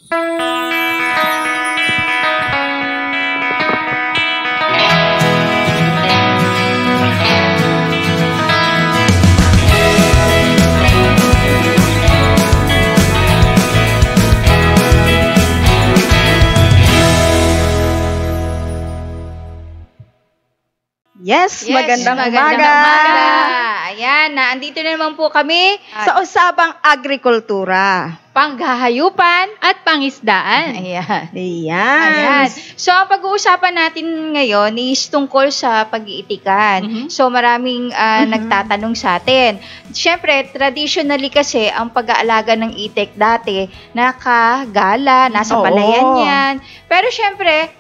Yes, magandang magandang umaga. Ayan, andito na naman po kami Sa usapang agrikultura. panghahayupan at pangisdaan. Ayan. Ayan. So, ang pag-uusapan natin ngayon is tungkol sa pag-iitikan. So, maraming nagtatanong sa atin. Siyempre, traditionally kasi, ang pag-aalaga ng itik dati, nakagala, nasa palayan yan. Pero siyempre,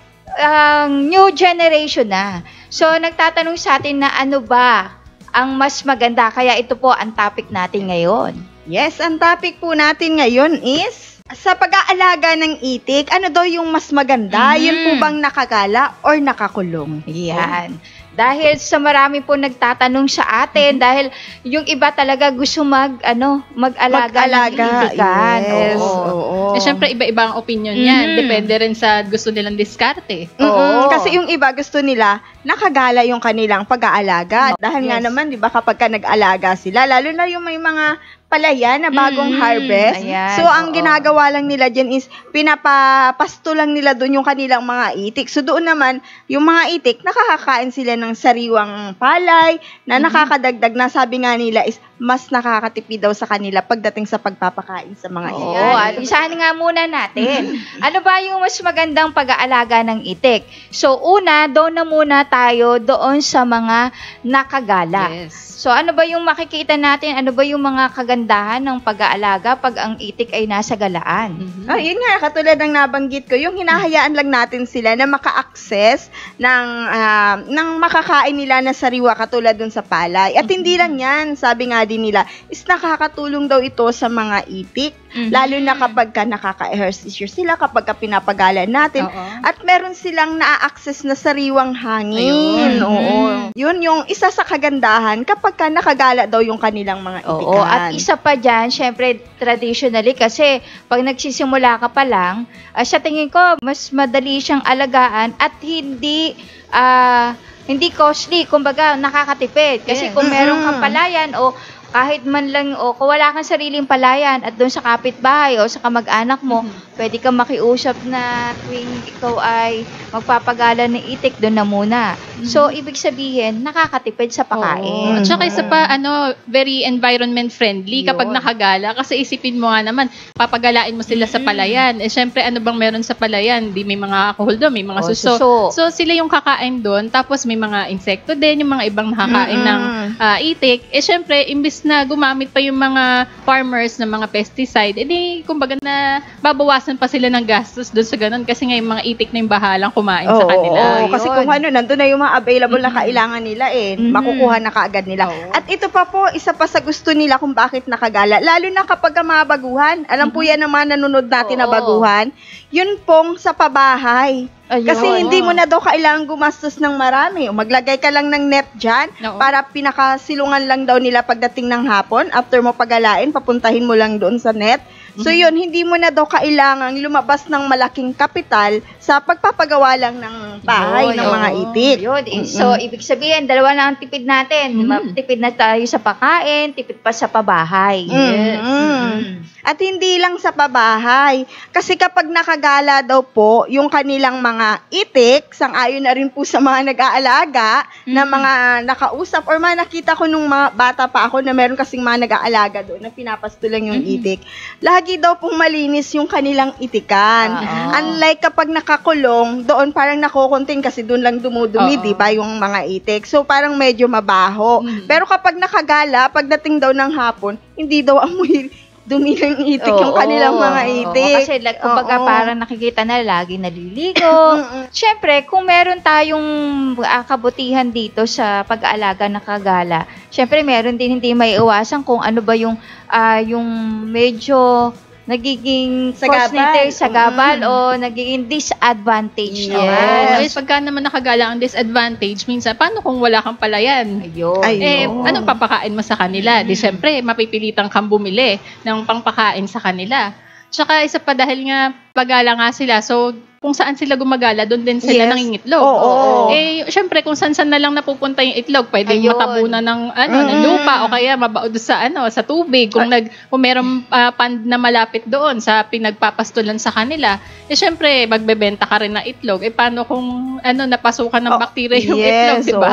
new generation na. So, nagtatanong sa atin na ano ba ang mas maganda. Kaya ito po ang topic natin ngayon. Yes, ang topic po natin ngayon is sa pag-aalaga ng itik, ano daw yung mas maganda? Yun po bang nakagala or nakakulong? Yan. Dahil sa marami po nagtatanong sa atin, dahil yung iba talaga gusto mag-alaga ng itikan. Yes. Eh, syempre, iba-iba ang opinion yan. Depende rin sa gusto nilang diskarte. Kasi yung iba gusto nila, nakagala yung kanilang pag-aalaga. Dahil nga naman, di ba, kapag ka nag-alaga sila, lalo na yung may mga palayan na bagong harvest. Ayan, So, ang ginagawa lang nila dyan is, pinapapasto lang nila doon yung kanilang mga itik. So, doon naman, yung mga itik, nakakakain sila ng sariwang palay, na nakakadagdag na, sabi nga nila is, mas nakakatipid daw sa kanila pagdating sa pagpapakain sa mga itik. Oo, at isahan nga muna natin. Ano ba yung mas magandang pag-aalaga ng itik? So, una, doon na muna tayo doon sa mga nakagala. Yes. So, ano ba yung makikita natin? Ano ba yung mga kagandahan ng pag-aalaga pag ang itik ay nasa galaan? Yun nga, katulad ng nabanggit ko, yung hinahayaan lang natin sila na maka-access ng makakain nila na sariwa katulad dun sa palay. At hindi lang yan, sabi nga din nila, is nakakatulong daw ito sa mga itik. Lalo na kapag ka nakaka-exercise sila, kapag ka pinapagalan natin. At meron silang na-access na sariwang hangin. Yun yung isa sa kagandahan kapag ka nakagala daw yung kanilang mga itikan. Oo, at isa pa dyan, syempre, traditionally, kasi pag nagsisimula ka pa lang, sa tingin ko, mas madali siyang alagaan at hindi costly, kumbaga nakakatipid. Kasi kung meron kang palayan o kahit man lang, o kung wala kang sariling palayan at doon sa kapitbahay o sa kamag-anak mo, pwede kang makiusap na tuwing ikaw ay magpapagala ng itik, doon na muna. So, ibig sabihin, nakakatipid sa pagkain. At saka isa pa, very environment friendly kapag nakagala. Kasi isipin mo nga naman, papagalain mo sila sa palayan. Eh, syempre, ano bang meron sa palayan? Di may mga alcohol doon, may mga suso. So, sila yung kakain doon. Tapos, may mga insekto din, yung mga ibang nakakain ng itik. Eh, syempre, imbis na gumamit pa yung mga farmers ng mga pesticide, edi kumbaga na babawasan pa sila ng gastos doon sa ganun kasi nga yung mga itik na yung bahalang kumain sa kanila. Kasi kung nandun na yung mga available na kailangan nila makukuha na kaagad nila. At ito pa po, isa pa sa gusto nila kung bakit nakagala. Lalo na kapag mga baguhan, alam po yan ng mga nanonood natin na baguhan, yun pong sa pabahay. Kasi hindi mo na daw kailangan gumastos ng marami. Maglagay ka lang ng net dyan para pinakasilungan lang daw nila pagdating ng hapon. After mo pagalain, papuntahin mo lang doon sa net. So yun, hindi mo na daw kailangang lumabas ng malaking kapital sa pagpapagawa lang ng bahay ng mga itik. So, ibig sabihin, dalawa na ang tipid natin. Tipid na tayo sa pagkain, tipid pa sa pabahay. At hindi lang sa pabahay. Kasi kapag nakagala daw po, yung kanilang mga itik, sang-ayon na rin po sa mga nag-aalaga, na mga nakausap, or mga nakita ko nung mga bata pa ako na meron kasing mga nag-aalaga doon, na pinapasto lang yung itik. Lagi daw pong malinis yung kanilang itikan. Unlike kapag nakakulong, doon parang nakukunting kasi doon lang dumudumi, di ba, yung mga itik. So, parang medyo mabaho. Pero kapag nakagala, pagdating daw ng hapon, hindi daw amoy dumi ng itik yung kanilang mga itik. Kasi kumbaga parang nakikita na lagi naliligo. Siyempre, kung meron tayong kabutihan dito sa pag-aalaga ng kagala, siyempre meron din hindi may iwasan kung ano ba yung medyo nagiging sagabal o nagiging disadvantage naman. Yes. Pagka naman nakagala ang disadvantage, minsan, paano kung wala kang palayan? Anong papakain mo sa kanila? Di syempre, mapipilitan kang bumili ng pangpakain sa kanila. Tsaka isa pa dahil nga, pagala nga sila. So, kung saan sila gumagala, doon din sila nangingitlog. Eh, syempre, kung saan-saan na lang napupunta yung itlog, pwedeng matabunan ng, ng lupa o kaya mabaod sa, sa tubig. Kung merong pond na malapit doon sa pinagpapastulan sa kanila, eh, syempre, magbebenta ka rin ng itlog. Eh, paano kung, napasukan ng bakterya yung itlog, di ba?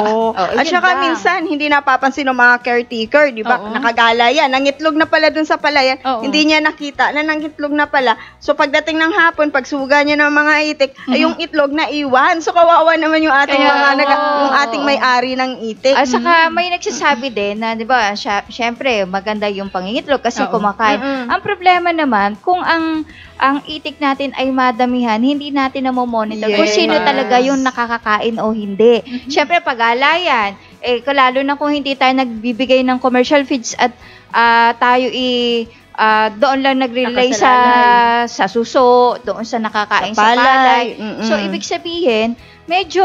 At saka minsan, hindi napapansin ng mga caretaker, di ba? Nakagala yan. Nangitlog na pala doon sa palayan. Hindi niya nakita na nangitlog na pala. So, pagdating ng hapon, pagsuga niya ng mga itik, ay yung itlog na iwan. So, kawawa naman yung ating yung ating may-ari ng itik. At saka, may nagsasabi din na, di ba, syempre, maganda yung pangingitlog kasi kumakain. Ang problema naman, kung ang itik natin ay madamihan, hindi natin namomonitor kung sino talaga yung nakakakain o hindi. Syempre, pag-alayan, lalo na kung hindi tayo nagbibigay ng commercial feeds at tayo doon lang nag-relay sa suso, doon sa nakakain sa palay. So, ibig sabihin, medyo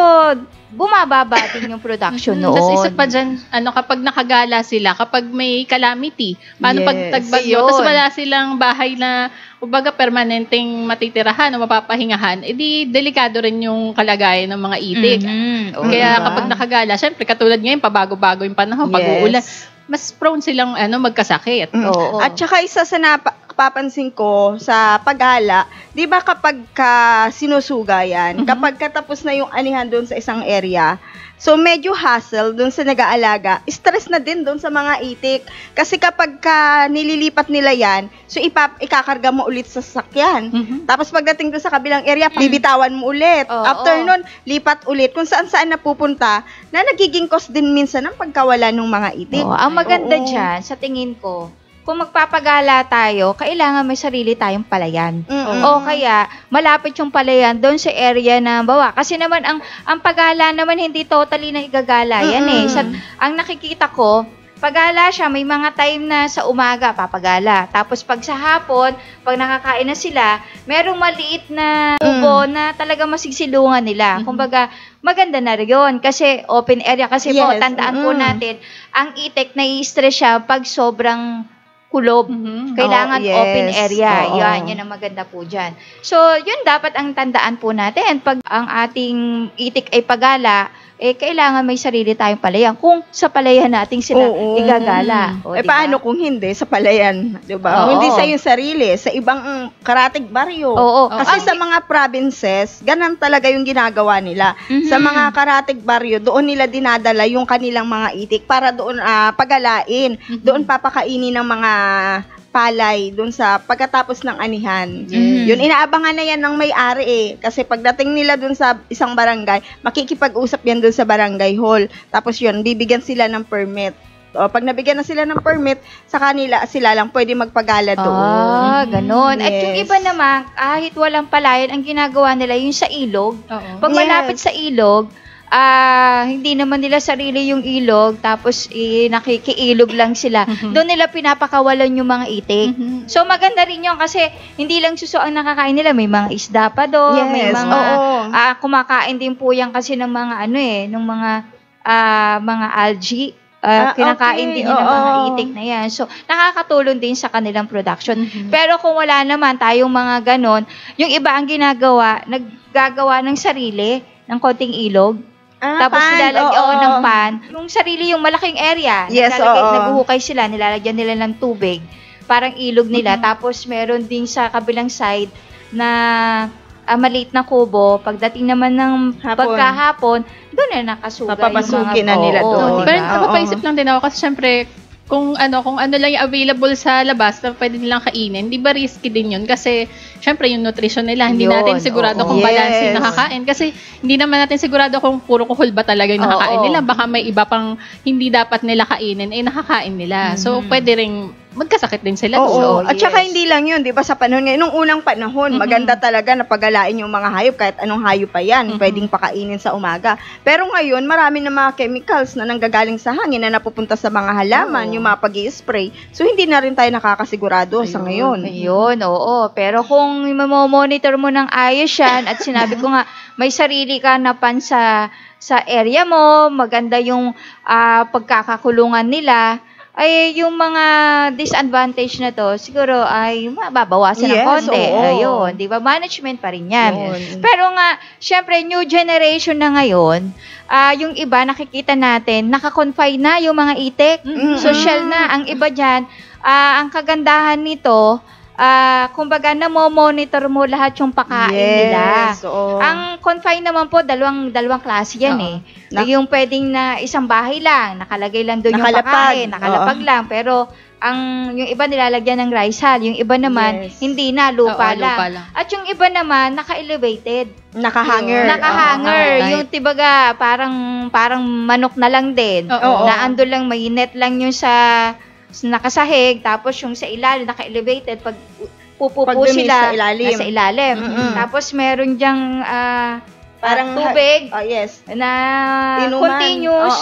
bumababa din yung production noon. Tapos isa pa dyan, kapag nakagala sila, kapag may calamity, paano pag tagbagyo, tapos wala silang bahay na, ubaga, permanenteng matitirahan o mapapahingahan, edi delikado rin yung kalagayan ng mga itik. Kaya kapag nakagala, syempre, katulad ngayon, pabago-bago yung panahon, pag-uulan, mas prone silang magkasakit. At saka isa sa napapansin ko sa paggala, 'di ba kapag sinusuga yan, kapag katapos na yung anihan doon sa isang area, so medyo hassle doon sa nag-aalaga, stress na din doon sa mga itik. Kasi kapag nililipat nila yan, so ikakarga mo ulit sa sasakyan. Tapos pagdating doon sa kabilang area, bibitawan mo ulit. After nun, lipat ulit. Kung saan-saan napupunta, na nagiging cause din minsan ng pagkawala ng mga itik. Ang maganda dyan, sa tingin ko, kung magpapagala tayo, kailangan may sarili tayong palayan. O kaya, malapit yung palayan doon sa area na bawa. Kasi naman, ang pagala naman hindi totally na igagala yan ang nakikita ko, pagala siya, may mga time na sa umaga papagala. Tapos pag sa hapon, pag nakakain na sila, merong maliit na ubo na talaga masigsilungan nila. Kumbaga, maganda na rin yun. Kasi open area. Kasi po, tandaan po natin, ang itik na-i-stress siya pag sobrang kulob. Kailangan open area. Yan ang maganda po dyan. So, yun dapat ang tandaan po natin. Pag ang ating itik ay pagala, kailangan may sarili tayong palayan. Kung sa palayan natin sila igagala. Diba? Paano kung hindi sa palayan? Diba? Kung hindi sa yung sarili, sa ibang karatig baryo. Kasi sa mga provinces, ganun talaga yung ginagawa nila. Sa mga karatig baryo, doon nila dinadala yung kanilang mga itik para doon pagalain. Doon papakainin ng mga palay doon sa pagkatapos ng anihan. Yun, inaabangan na yan ng may-ari Kasi pagdating nila doon sa isang barangay, makikipag-usap yan doon sa barangay hall. Tapos yun, bibigyan sila ng permit. Pag nabigyan na sila ng permit, sa kanila, sila lang pwede magpagala doon. Ganon. At yung iba naman, kahit walang palayan, ang ginagawa nila yung sa ilog. Pag malapit sa ilog, hindi naman nila sarili yung ilog, tapos nakikiilog lang sila. Doon nila pinapakawalan yung mga itik. So maganda rin yun kasi hindi lang suso ang nakakain nila, may mga isda pa doon, may mga kumakain din po yan kasi ng mga ng mga algae. Kinakain din ng mga itik na yan. So, nakakatulong din sa kanilang production. Pero kung wala naman tayong mga ganon, yung iba ang naggagawa ng sarili, ng konting ilog. Tapos nilalagyan ng pan. Yung sarili, yung malaking area, naguhukay sila, nilalagyan nila ng tubig. Parang ilog nila. Tapos meron din sa kabilang side na maliit na kubo. Pagdating naman ng pagkahapon, doon na nakasuga. Papapasukin na nila doon. Pero napapaisip lang din ako kasi syempre, kung ano lang yung available sa labas na pwede nilang kainin, di ba risky din yun? Kasi, syempre, yung nutrition nila, hindi natin sigurado kung balance yung nakakain. Kasi, hindi naman natin sigurado kung puro kuhol ba talaga yung nakakain nila. Baka may iba pang hindi dapat nila kainin, nakakain nila. So, pwede ring magkasakit din sila. At saka hindi lang yun, di ba, sa panahon ngayon, nung unang panahon, maganda talaga na pagalain yung mga hayop, kahit anong hayop pa yan, pwedeng pakainin sa umaga. Pero ngayon, marami na mga chemicals na nanggagaling sa hangin na napupunta sa mga halaman, yung mga pag-i-spray. So, hindi na rin tayo nakakasigurado sa ngayon. Pero kung monitor mo ng ayos yan, at sinabi ko nga, may sarili ka na pan sa area mo, maganda yung pagkakakulungan nila, ay yung mga disadvantage na to, siguro ay mababawasan ng konti. Ayun, di ba? Management pa rin yan. Pero nga, syempre, new generation na ngayon, yung iba, nakikita natin, nakakonfine na yung mga itik. Social na. Ang iba dyan, ang kagandahan nito, kumbaga monitor mo lahat yung pakain nila. Ang confine naman po, dalawang klase yan yung pwedeng na isang bahay lang, nakalagay lang doon yung pakain, nakalapag lang, pero yung iba nilalagyan ng rice hull, yung iba naman hindi na, lupa lang. At yung iba naman naka-elevated, naka-hanger, yung tibaga parang manok na lang din, na ando lang, may net lang yung sa nakasahig, tapos yung sa ilalim naka-elevated, pag pupupo sila sa ilalim. Tapos meron diyang parang tubig na inuman. Continuous.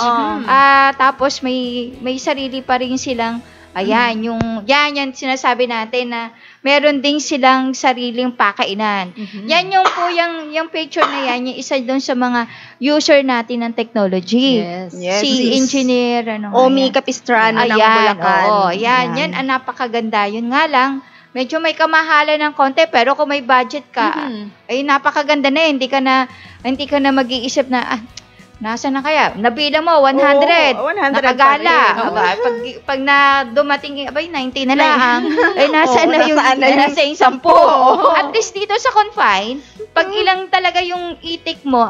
Tapos may sarili pa rin silang yan sinasabi natin na meron ding silang sariling pakainan. Yan yung picture na yan, yung isa doon sa mga user natin ng technology. Si Engineer Omi Capistrano ng Bulacan. Yan ang napakaganda. Yun nga lang, medyo may kamahalan ng konti, pero kung may budget ka, ay napakaganda na, hindi ka na mag-iisip na nasa na kaya? Nabila mo 100. 100 nakagala. Pag na dumating 90 na lang. Ay nasa na yung nasa yung 10. At least dito sa confine, pag ilang talaga yung itik mo,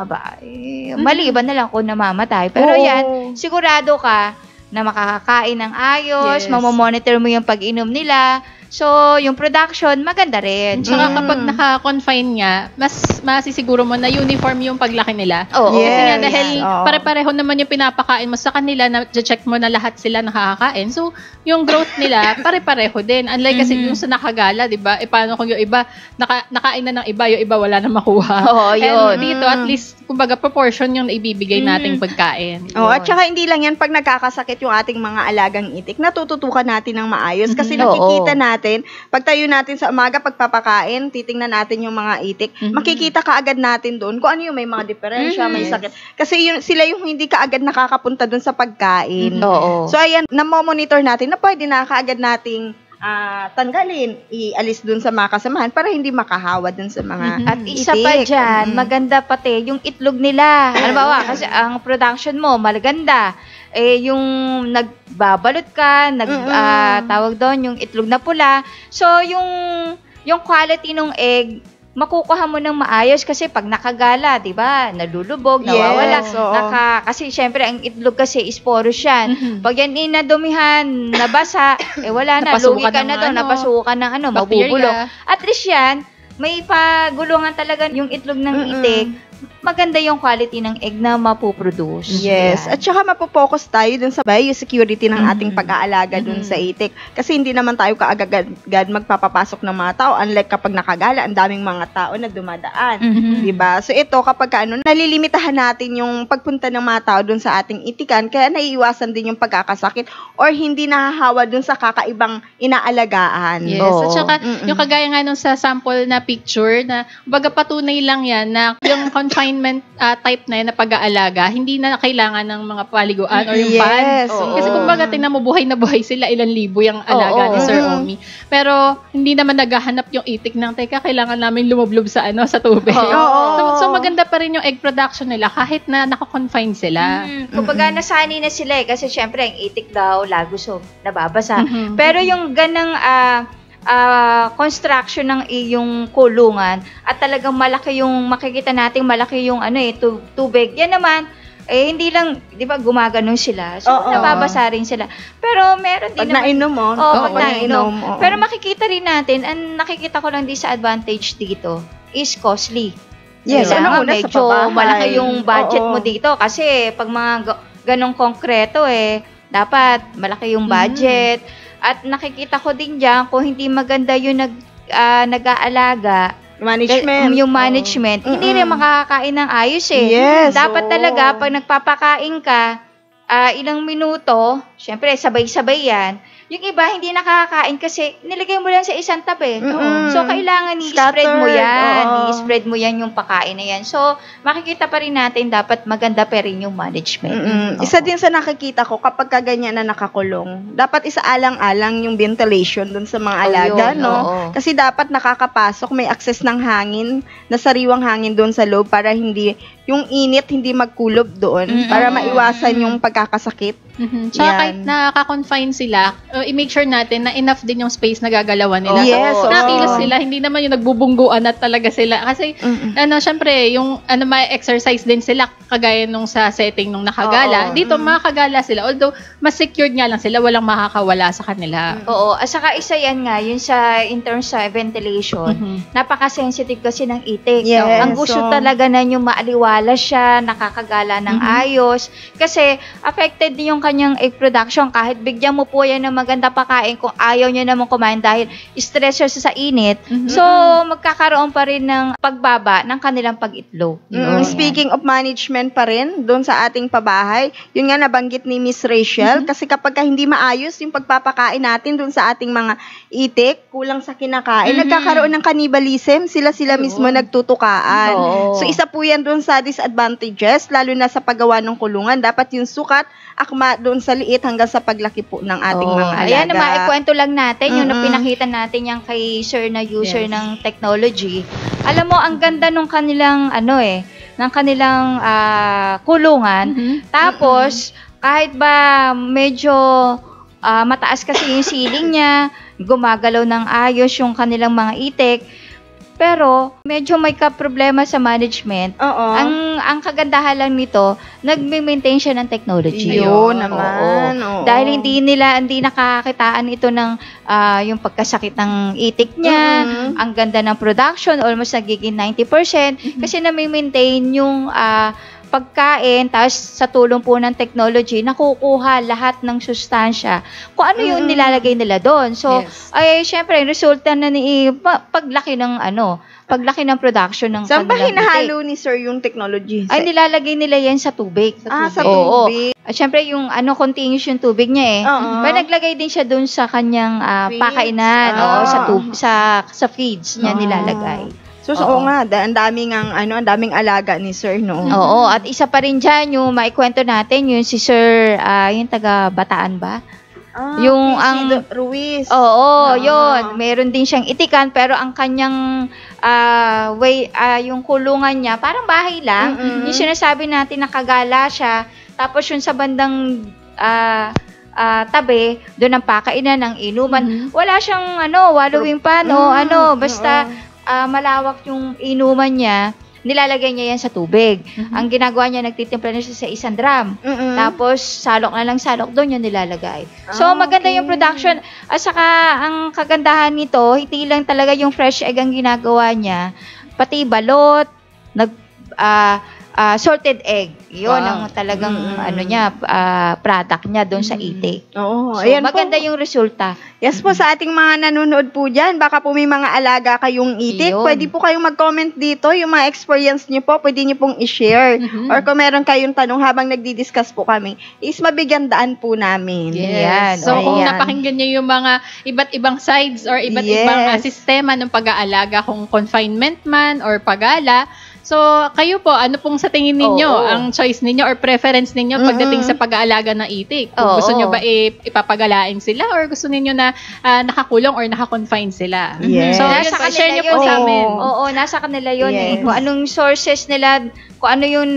maliban na lang kung namamatay. Pero yan, sigurado ka na makakakain ng ayos, mamomonitor mo yung pag-inom nila. So, yung production, maganda rin. Tsaka kapag naka-confine nga, mas masisiguro mo na uniform yung paglaki nila. Kasi nga dahil pare-pareho naman yung pinapakain mo sa kanila, na-check mo na lahat sila nakakakain. So, yung growth nila, pare-pareho din. Unlike kasi yung sa nakagala, di ba? Paano kung yung iba, nakain na ng iba, yung iba wala na makuha. And dito, at least, kumbaga, proportion yung naibibigay nating pagkain. At saka hindi lang yan, pag nagkakasakit yung ating mga alagang itik, natututukan natin ng maayos. Kasi nakikita natin, pagtayo natin sa umaga, pagpapakain, titingnan natin yung mga itik, makikita kaagad natin doon kung ano yung may mga diferensya, may sakit. Kasi sila yung hindi kaagad nakakapunta doon sa pagkain. So, ayan, namomonitor natin na pwede na kaagad nating tanggalin, ialis dun sa mga kasamahan para hindi makahawa dun sa mga At isa pa dyan, maganda pati yung itlog nila. Halimbawa, kasi ang production mo, maganda. Yung nagbabalot ka, tawag doon, yung itlog na pula. So, yung quality ng egg, makukuha mo ng maayos kasi pag nakagala, 'di ba? Nalulubog, nawawala. Kasi syempre ang itlog kasi is porous yan. Pag yan inadumihan, nabasa, wala na, lugi ka na doon, napasukan ng mabubulok. At least yan, may pagulungan talaga yung itlog ng itik. Maganda yung quality ng egg na mapoproduce. At saka mapopokus tayo dun sa biosecurity ng ating pag-aalaga dun sa itik. Kasi hindi naman tayo kaagad magpapapasok ng mga tao. Unlike kapag nakagala, ang daming mga tao na dumadaan. Diba? So ito, kapag nalilimitahan natin yung pagpunta ng mga tao dun sa ating itikan, kaya naiiwasan din yung pagkakasakit or hindi nahahawa dun sa kakaibang inaalagaan. At saka, yung kagaya nga nung sa sample na picture, na baga patunay lang yan na yung confinement type na yun na pag-aalaga, hindi na kailangan ng mga paliguan or yung pan. Kasi kumbaga, tingnan mo, buhay na buhay sila, ilang libo yung alaga ni Sir Omi. Pero, hindi naman naghahanap yung itik ng, teka, kailangan namin lumublob sa tubig. So, maganda pa rin yung egg production nila kahit na naka-confine sila. Kumbaga, nasanay na sila kasi syempre, ang itik daw, lagos nababasa. Pero yung ganang construction ng iyong kulungan at talagang malaki yung makikita nating malaki yung tubig. Yan naman hindi lang 'di ba gumaganon sila. So nababasa rin sila. Pero meron din pag nainom mo. Pag nainom. Pero makikita rin natin, ang nakikita ko lang disadvantage dito is costly. Medyo malaki yung budget mo dito kasi pag mga ganong konkreto dapat malaki yung budget. At nakikita ko din diyan kung hindi maganda yung nag-aalaga, yung management, hindi rin makakakain ng ayos Dapat talaga pag nagpapakain ka, ilang minuto, syempre sabay-sabay yan, yung iba hindi nakakain kasi nilagay mo lang sa isang tabi. Mm-mm. So, kailangan i-spread mo yan. I-spread mo yan yung pagkain na yan. So, makikita pa rin natin dapat maganda pa rin yung management. Isa din sa nakikita ko kapag kaganyan na nakakulong, dapat isaalang-alang yung ventilation dun sa mga alaga, Ayun, no? oo. Kasi dapat nakakapasok, may access ng hangin, na sariwang hangin doon sa loob para hindi, yung init hindi magkulob doon, para maiwasan yung pagkakasakit. Tsaka Yan. kahit nakaka-confine sila, i-make sure natin na enough din yung space na gagalawan nila. Yes, Nakilos sila, hindi naman yung nagbubungguan at talaga sila. Kasi, syempre, yung ma-exercise din sila, kagaya nung sa setting nung nakagala. Dito, makakagala sila. Although, mas secured nga lang sila, walang makakawala sa kanila. Oo. At saka isa yan nga, yun in terms sa ventilation, napaka-sensitive kasi ng itik. Yes, Ang gusto talaga na yung maaliwala siya, nakakagala ng ayos. Kasi, affected din yung kanyang egg production. Kahit bigyan mo po yan ng maganda pakain, kung ayaw niya naman kumain dahil stress siya sa init, so, magkakaroon pa rin ng pagbaba ng kanilang pag-itlog. Speaking of management pa rin, doon sa ating pabahay, yun nga nabanggit ni Miss Rachel, kasi kapag hindi maayos yung pagpapakain natin doon sa ating mga itik, kulang sa kinakain, nagkakaroon ng cannibalism, sila mismo nagtutukaan. So, isa po yan doon sa disadvantages, lalo na sa paggawa ng kulungan. Dapat yung sukat, akma doon sa liit hanggang sa paglaki po ng ating mga alaga. Ayan, maikwento lang natin, yung pinakita natin yan kay sir na user ng technology. Alam mo, ang ganda nung kanilang, ng kanilang kulungan. Tapos, kahit ba medyo mataas kasi yung ceiling niya, gumagalaw ng ayos yung kanilang mga itik, pero medyo may problema sa management. Ang kagandahan lang nito, nagme-maintain siya ng technology. Yun naman. Dahil hindi nakakakitaan ito ng yung pagkasakit ng itik niya, ang ganda ng production, almost nagiging 90%, kasi na-maintain yung pagkain, tapos sa tulong po ng technology, nakukuha lahat ng sustansya kung ano yung nilalagay nila doon. So, ay syempre, resulta na paglaki ng production ng saan ba kanilang hinahalo ni sir yung technology? ay nilalagay nila yan sa tubig. Sa tubig. At syempre, yung continuous yung tubig niya eh. Pero naglagay din siya doon sa kanyang pakainan, sa feeds niya nilalagay. So, oo nga, ang daming alaga ni sir, no? Oo, at isa pa rin dyan, yung maikwento natin, yung si sir, yung taga Bataan ba? Yung ang Ruiz. Oo, yun. Meron din siyang itikan, pero ang kanyang yung kulungan niya, parang bahay lang. Yung sinasabi natin, nakagala siya. Tapos yung sa bandang tabi, doon ang pakainan, ng inuman. Wala siyang wallowing pan o basta malawak yung inuman niya, nilalagay niya yan sa tubig. Ang ginagawa niya, nagtitimpla na siya sa isang drum. Tapos, salok doon yung nilalagay. So, maganda yung production. At saka, ang kagandahan nito, hindi lang talaga yung fresh egg ang ginagawa niya, pati balot, salted egg. Yun ang talagang product niya doon sa itik. Oo. So, Ayan maganda po. yung resulta. Yes po, sa ating mga nanonood po dyan, baka po may mga alaga kayong itik. Iyon. Pwede po kayong mag-comment dito, yung mga experience nyo po, pwede nyo pong i-share. Or kung meron kayong tanong habang nagdi-discuss po kami, is mabigyan daan po namin. Yes. So, kung napakinggan nyo yung mga iba't ibang sides or iba't ibang sistema ng pag-aalaga, kung confinement man or pagala, so, kayo po, ano pong sa tingin ninyo, ang choice ninyo or preference ninyo pagdating sa pag-aalaga ng itik? Kung gusto nyo ba ipapagalain sila or gusto ninyo na nakakulong or naka-confine sila? Yes. So, Nasa share nyo kanila po yun sa eh. amin. Oo, nasa kanila yun Yes. eh. Kung anong sources nila, kung ano yung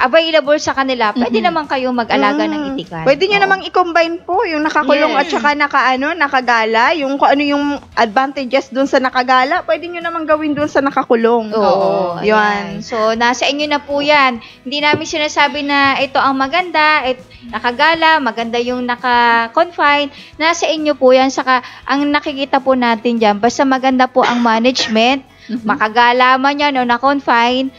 available sa kanila, pwede naman kayo mag-alaga ng itikan. Pwede nyo namang i-combine po yung nakakulong at saka nakagala, yung kung ano yung advantages dun sa nakagala, pwede nyo namang gawin dun sa nakakulong. Oo. Yun. Ayan. So, nasa inyo na po yan. Hindi namin sinasabi na ito ang maganda, nakagala, maganda yung naka-confine. Nasa inyo po yan. Saka, ang nakikita po natin dyan, basta maganda po ang management, makagala man yan o na-confine,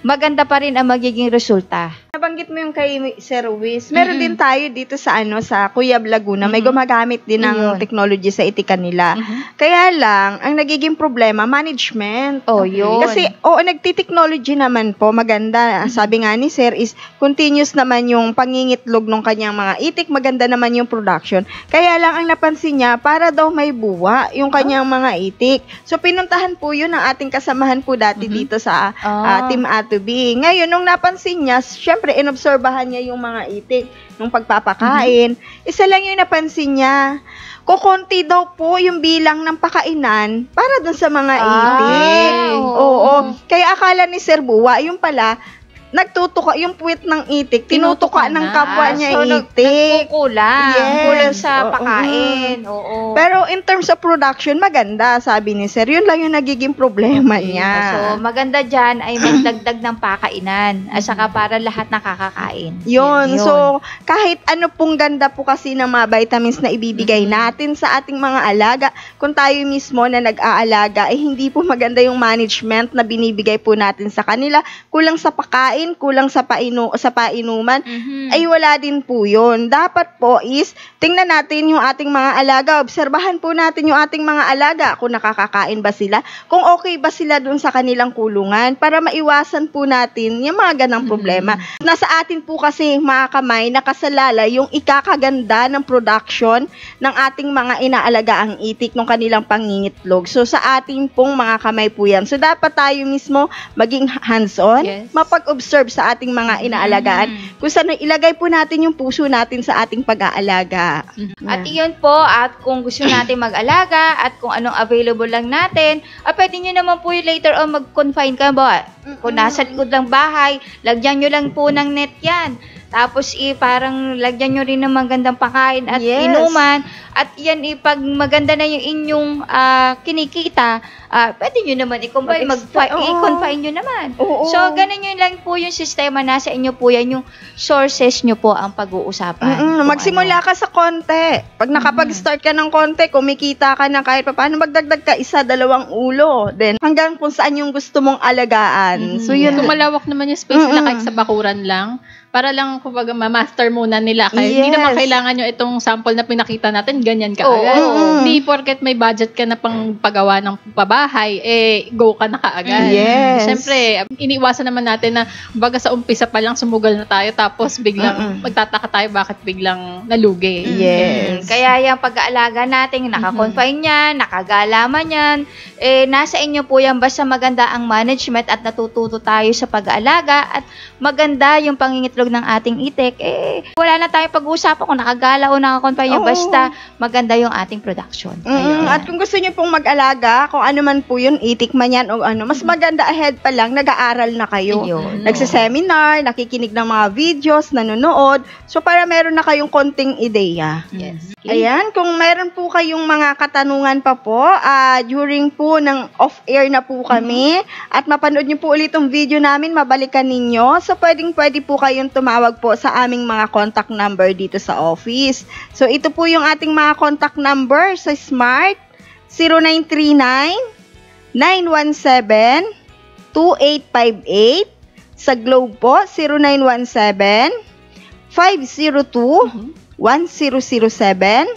maganda pa rin ang magiging resulta. Nabanggit mo yung kay Sir Wiz. Meron din tayo dito sa sa Cuyab, Laguna. May gumagamit din ng technology sa itikan nila. Kaya lang, ang nagiging problema, management. Yun. Kasi, nagti-technology naman po, maganda. Sabi nga ni Sir is, continuous naman yung pangingitlog ng kanyang mga itik, maganda naman yung production. Kaya lang, ang napansin niya, para daw may buwa yung kanyang mga itik. So, pinuntahan po yun ng ating kasamahan po dati dito sa Team A2B. Ngayon, nung napansin niya, syempre, inobserbahan niya yung mga itik nung pagpapakain. Isa lang yung napansin niya. Kukunti daw po yung bilang ng pakainan para dun sa mga itik. Oo. Kaya akala ni Sir Buwa, yung pala, nagtutuka, yung puwit ng itik, tinutuka ng kapwa niya itik. Nagkukulang. Kulang sa pakain. Oo. Pero in terms of production, maganda, sabi ni Sir. Yun lang yung nagiging problema niya. So, maganda dyan ay magdagdag ng pakainan. At saka para lahat nakakakain. Yun. So, kahit ano pong ganda po kasi ng mga vitamins na ibibigay natin sa ating mga alaga, kung tayo mismo na nag-aalaga, hindi po maganda yung management na binibigay po natin sa kanila. Kulang sa pakain, kulang sa painuman, ay wala din po yun. Dapat po is, tingnan natin yung ating mga alaga. Obserbahan po natin yung ating mga alaga. Kung nakakakain ba sila, kung okay ba sila dun sa kanilang kulungan, para maiwasan po natin yung mga ganang problema. Nasa atin po kasi, mga kamay, nakasalala yung ikakaganda ng production ng ating mga inaalagaang itik ng kanilang pangingitlog. So, sa ating pong mga kamay po yan. So, dapat tayo mismo maging hands-on, mapag-observe sa ating mga inaalagaan. Kung saan ilagay po natin yung puso natin sa ating pag-aalaga. At iyon po, at kung gusto natin mag-alaga, at kung anong available lang natin, pwede nyo naman po yung later on mag-confine ka ba? Kung nasa likod ng bahay, lagyan nyo lang po ng net yan. Tapos, parang lagyan nyo rin ng magandang pakain at inuman. At yan, pag maganda na yung inyong kinikita, pwede nyo naman i-confine nyo naman. So, ganun yun lang po yung sistema. Nasa inyo po yan, yung sources nyo po ang pag-uusapan. Magsimula ka sa konti. Pag nakapag-start ka ng konti, kumikita ka na kahit paano, magdagdag ka 1, 2 ulo. Then, hanggang kung saan yung gusto mong alagaan. So, yun. Kung malawak naman yung space nila kahit sa bakuran lang, para lang kumbaga ma-master muna nila. Kaya hindi naman kailangan nyo itong sample na pinakita natin, ganyan ka agad. Hindi porket may budget ka na pang pagawa ng pabahay, go ka na kaagad. Siyempre, iniiwasan naman natin na baga sa umpisa pa lang sumugal na tayo, tapos biglang magtataka tayo bakit biglang nalugi. Kaya yung pag-aalaga natin, naka-confine yan, nakagalaman yan, nasa inyo po yan, basta maganda ang management at natututo tayo sa pag-aalaga at maganda yung pangingitlog ng ating itik, wala na tayong pag-uusapan kung nakagala o nakakonfine yan, basta maganda yung ating production. At kung gusto niyo pong mag-alaga, kung ano man po yun, itik man yan o ano, mas maganda ahead pa lang, nag-aaral na kayo. Nagsiseminar, nakikinig ng mga videos, nanonood, so para meron na kayong konting ideya. Ayan, kung meron po kayong mga katanungan pa po, during po ng off-air na po kami, at mapanood niyo po ulit yung video namin, mabalikan ninyo, so pwede po kayong tumawag po sa aming mga contact number dito sa office. So, ito po yung ating mga contact number sa Smart, 0939-917-2858. Sa Globe po, 0917-502-1007.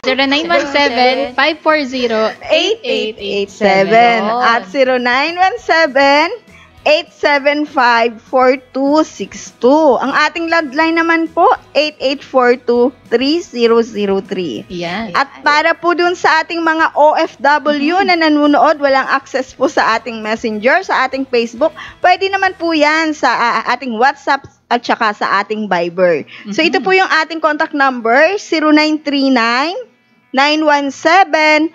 0917-540-8887. At 0917-875-4262. Ang ating landline naman po, 8842-3003. At para po dun sa ating mga OFW na nanonood, walang access po sa ating Messenger, sa ating Facebook, pwede naman po yan sa ating WhatsApp at saka sa ating Viber. So ito po yung ating contact number, 0939-917-2858.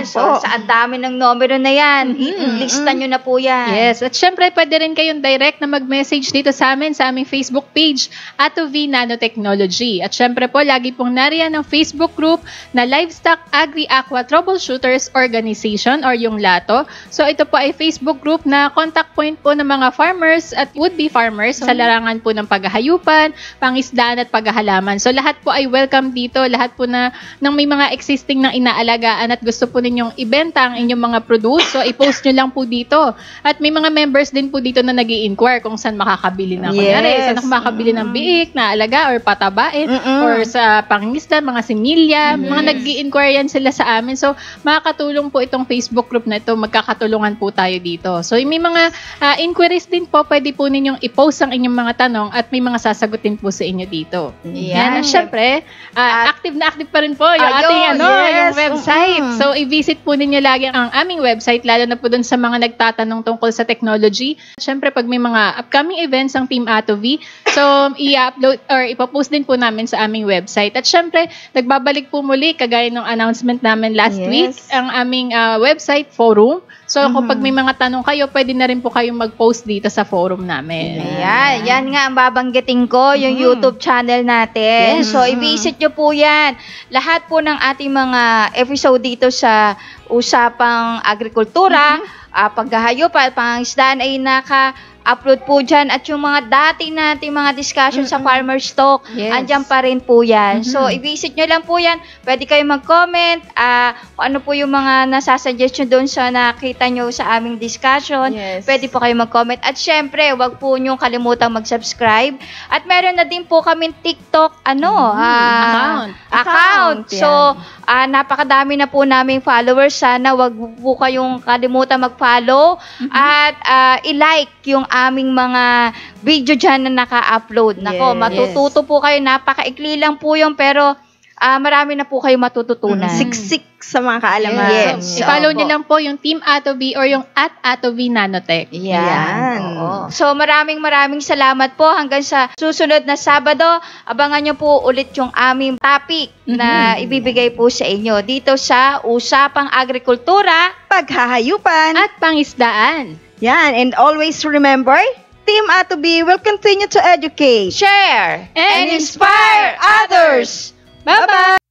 So, sa dami ng numero na yan, lista nyo na po yan. At syempre, pwede rin kayong direct na mag-message dito sa amin, sa aming Facebook page, A2V Nanotechnology. At syempre po, lagi pong nariyan ng Facebook group na Livestock Agri-Aqua Troubleshooters Organization or yung LATO. So, ito po ay Facebook group na contact point po ng mga farmers at would-be farmers sa larangan po ng paghahayupan, pangisdaan at paghahalaman. So, lahat po ay welcome dito. Lahat po ng may mga existing na inaalagaan at gusto po ninyong ibenta ang inyong mga produce, so i-post nyo lang po dito. At may mga members din po dito na nag-i-inquire kung saan makakabili na. Kunyari, saan ako makakabili ng biik, na alaga, or patabain, or sa pangingisda, mga similya, mga nag-i-inquire yan sila sa amin. So, makakatulong po itong Facebook group na ito, magkakatulungan po tayo dito. So, may mga inquiries din po, pwede po ninyong i-post ang inyong mga tanong at may mga sasagutin po sa inyo dito. Yan. At syempre, active na active pa rin po yung ating yung website. So, i-visit po ninyo lagi ang aming website, lalo na po dun sa mga nagtatanong tungkol sa technology. Syempre, pag may mga upcoming events ang Team Atovi, so, i-upload or ipopost din po namin sa aming website. At syempre, nagbabalik po muli, kagaya ng announcement namin last week, ang aming website forum. So, kapag may mga tanong kayo, pwede na rin po kayong mag-post dito sa forum namin. Ayan, yan nga ang babanggitin ko, yung YouTube channel natin. So, i-visit nyo po yan. Lahat po ng ating mga episode dito sa Usapang Agrikultura, paghahayop at pangisdaan ay naka-upload po dyan. At yung mga dati nating mga discussion sa Farmer's Talk, andyan pa rin po yan. So, i-visit nyo lang po yan. Pwede kayo mag-comment, kung ano po yung mga nasasuggest nyo doon sa nakita nyo sa aming discussion. Pwede po kayo mag-comment. At syempre, wag po nyo kalimutang mag-subscribe. At meron na din po kami TikTok, account. So, napakadami na po naming followers. Sana wag po kayong kalimutan mag-follow at i-like yung aming mga video dyan na naka-upload. Nako, matututo po kayo. Napakaikli lang po yung pero marami na po kayo matututunan. Siksik sa mga kaalaman. I-follow nyo lang po yung Team Atovi or yung @Atovi Nanotech. So, maraming salamat po. Hanggang sa susunod na Sabado, abangan nyo po ulit yung aming topic na ibibigay po sa inyo dito sa Usapang Agrikultura, Paghahayupan, at Pangisdaan. Yan, and always remember, Team Atovi will continue to educate, share, and inspire others. Bye-bye!